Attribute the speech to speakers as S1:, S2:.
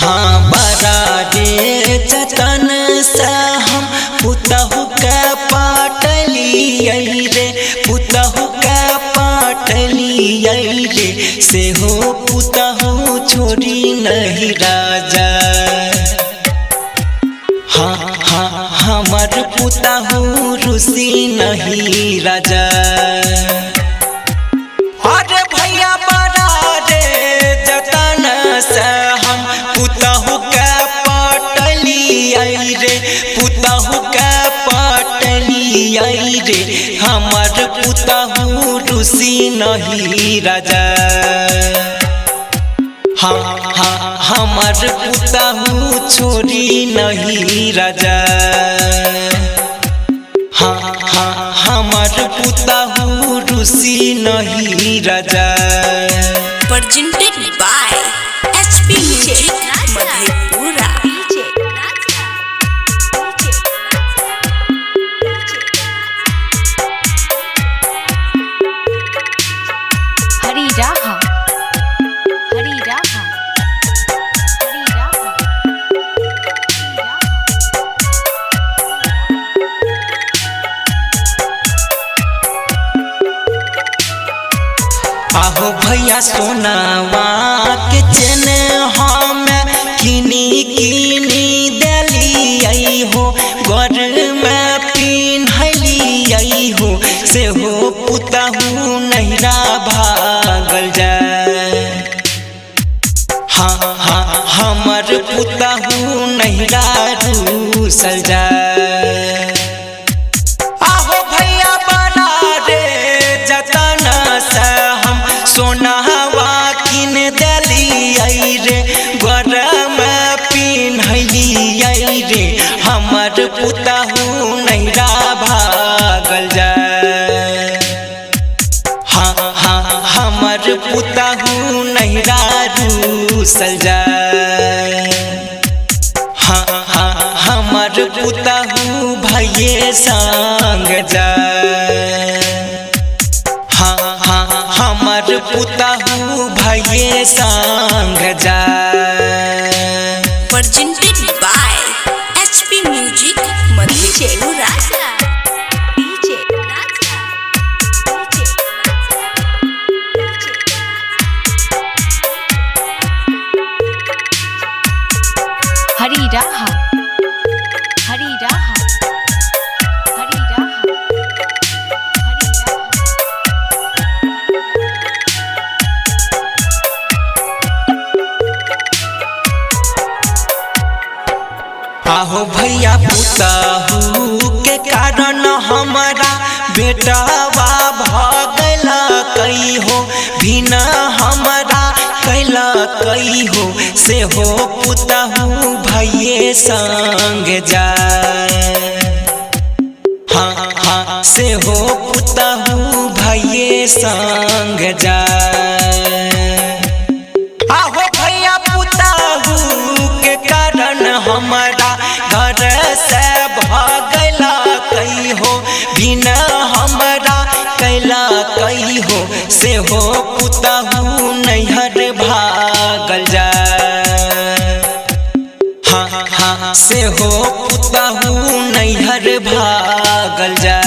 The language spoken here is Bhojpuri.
S1: हाँ बड़ा रे जतन से हम पुतहु के पाटलियै रे, पुतहु के पाटलियै रे, से हो पुतहु छोड़ी नहीं राजा। हाँ हाँ हमर पुतहु रुसी नहीं राजा। अरे भैया बड़ा रे जतन से हम पुतहु के पाटलियै रे, पुतहु के पाटलियै रे, हमर पुतहु रुसी नहीं राजा। हाँ हाँ हमर पुतहु छोड़ी नहीं राजा। हाँ हाँ हमर पुतहु रुसी नहीं राजा।
S2: Presented by HP Music Madhepura।
S3: हरी राहा, हरी राहा, हरी राहा,
S1: आहो भैया सोनावा के चेन हम किनी किनी देलियै हो, घर में पिन्हलियै हो, से हो पुतहु नहिरा भागल जाए। हाँ हाँ हमर पुतहु नहिरा रूसल जाए। आहो भैया बड़ा रे जतन से हम सोनावा किन देलियै रे, घर में पिन्हलियै रे, हमर पुतहु नहिरा भागल जाए। हाँ हाँ हमर पुतहु नहिरा रूसल जाए। हाँ हाँ हमर पुतहु भैये संग जाए। हाँ हाँ हमर पुतहु भैये संग जाए।
S2: Presented by HP Music Madhepura।
S3: हरी राहा, हरी राहा, हरी राहा, हरी राहा।
S1: आहो भैया पुतहु के कारण हमारा बेटावा भगल कई हो, बिना हमारा कैला कई हो, से हो पुतहु भैये संग जाए। हाँ हाँ से हो पुतहु भैये संग जाए। आहो भैया पुतहु के कारण हमारा घर से भगल कई हो, बिना हमारा कैला कई हो, से हो पुतहु नैहर भागल जाए। हाँ हाँ से हो पुतहु नैहर भागल जाए।